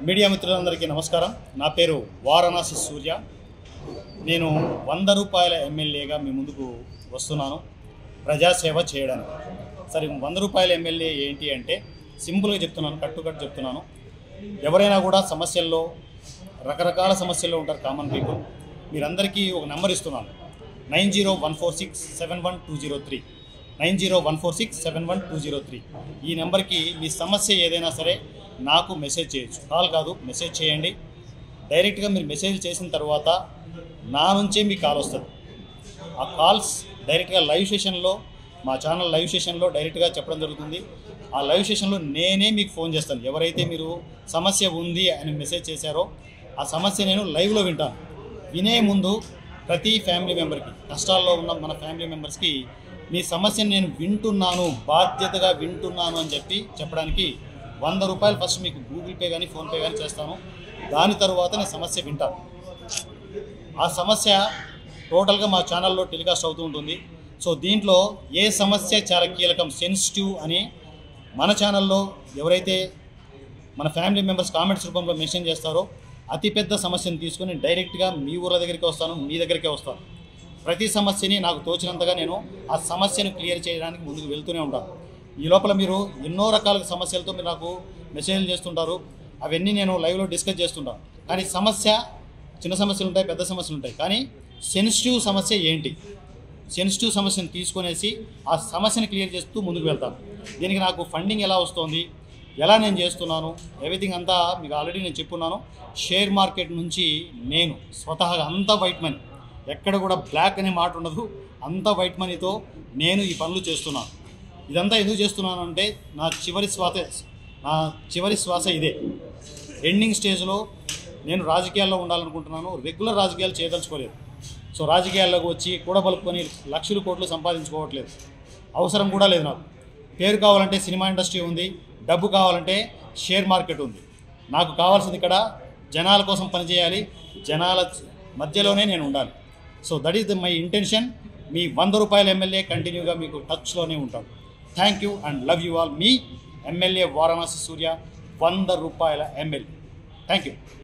Media మిత్రులందరికీ నమస్కారం. నా పేరు వారణాసి సూర్య. నేను 100 రూపాయల ఎమ్మెల్యేగా మీ ముందుకు వస్తున్నాను ప్రజాసేవ చేయడానికి. సరే, 100 రూపాయల ఎమ్మెల్యే ఏంటి అంటే సింపుల్గా చెప్తున్నాను, కట్టు చెప్తున్నాను. ఎవరైనా కూడా సమస్యల్లో రకరకాల సమస్యల్లో ఉంటారు కామన్ పీపుల్. మీరందరికీ ఒక నెంబర్ ఇస్తున్నాను, 9014671203 9014671203. ఈ నెంబర్కి మీ సమస్య ఏదైనా సరే నాకు మెసేజ్ చేయొచ్చు. కాల్ కాదు, మెసేజ్ చేయండి. డైరెక్ట్గా మీరు మెసేజ్ చేసిన తర్వాత నా నుంచే మీ కాల్ వస్తుంది. ఆ కాల్స్ డైరెక్ట్గా లైవ్ సెషన్లో, మా ఛానల్ లైవ్ సెషన్లో డైరెక్ట్గా చెప్పడం జరుగుతుంది. ఆ లైవ్ సెషన్లో నేనే మీకు ఫోన్ చేస్తాను. ఎవరైతే మీరు సమస్య ఉంది అని మెసేజ్ చేశారో ఆ సమస్య నేను లైవ్లో వింటాను. వినే ముందు ప్రతి ఫ్యామిలీ మెంబర్కి, కష్టాల్లో ఉన్న మన ఫ్యామిలీ మెంబర్స్కి మీ సమస్యను నేను వింటున్నాను, బాధ్యతగా వింటున్నాను అని చెప్పడానికి 100 రూపాయలు ఫస్ట్ మీకు గూగుల్ పే కానీ ఫోన్పే కానీ చేస్తాను. దాని తర్వాత నేను సమస్య వింటాను. ఆ సమస్య టోటల్గా మా ఛానల్లో టెలికాస్ట్ అవుతూ ఉంటుంది. సో దీంట్లో ఏ సమస్య చాలా కీలకం, సెన్సిటివ్ అని మన ఛానల్లో ఎవరైతే మన ఫ్యామిలీ మెంబర్స్ కామెంట్స్ రూపంలో మెన్షన్ చేస్తారో అతిపెద్ద సమస్యను తీసుకొని డైరెక్ట్గా మీ ఊళ్ళ దగ్గరికి వస్తాను, మీ దగ్గరికే వస్తాను. ప్రతి సమస్యని నాకు తోచినంతగా నేను ఆ సమస్యను క్లియర్ చేయడానికి ముందుకు వెళ్తూనే ఉంటాను. ఈ లోపల మీరు ఎన్నో రకాల సమస్యలతో మీరు నాకు మెసేజ్లు చేస్తుంటారు. అవన్నీ నేను లైవ్లో డిస్కస్ చేస్తుంటాను. కానీ సమస్య, చిన్న సమస్యలు ఉంటాయి, పెద్ద సమస్యలు ఉంటాయి. కానీ సెన్సిటివ్ సమస్య ఏంటి, సెన్సిటివ్ సమస్యను తీసుకునేసి ఆ సమస్యను క్లియర్ చేస్తూ ముందుకు వెళ్తాను. దీనికి నాకు ఫండింగ్ ఎలా వస్తుంది, ఎలా నేను చేస్తున్నాను, ఎవ్రీథింగ్ అంతా మీకు ఆల్రెడీ నేను చెప్పున్నాను. షేర్ మార్కెట్ నుంచి నేను స్వతహాగా అంతా వైట్ మనీ, ఎక్కడ కూడా బ్లాక్ అనే మాట ఉండదు, అంత వైట్ మనీతో నేను ఈ పనులు చేస్తున్నాను. ఇదంతా ఎందుకు చేస్తున్నాను అంటే నా చివరి శ్వాస ఇదే. ఎండింగ్ స్టేజ్లో నేను రాజకీయాల్లో ఉండాలనుకుంటున్నాను. రెగ్యులర్ రాజకీయాలు చేయదలుచుకోలేదు. సో రాజకీయాల్లోకి వచ్చి కూడబలుపుకొని లక్షలు కోట్లు సంపాదించుకోవట్లేదు, అవసరం కూడా లేదు. నాకు పేరు కావాలంటే సినిమా ఇండస్ట్రీ ఉంది, డబ్బు కావాలంటే షేర్ మార్కెట్ ఉంది. నాకు కావాల్సింది ఇక్కడ జనాల కోసం పనిచేయాలి, జనాల మధ్యలోనే నేను ఉండాలి. So that is my intention. మీ 100 రూపాయల ఎమ్మెల్యే కంటిన్యూగా మీకు టచ్లోనే ఉంటాడు. Thank you and love you all. మీ ఎమ్మెల్యే వారణాసి సూర్య, 100 రూపాయల ఎమ్మెల్యే. Thank you.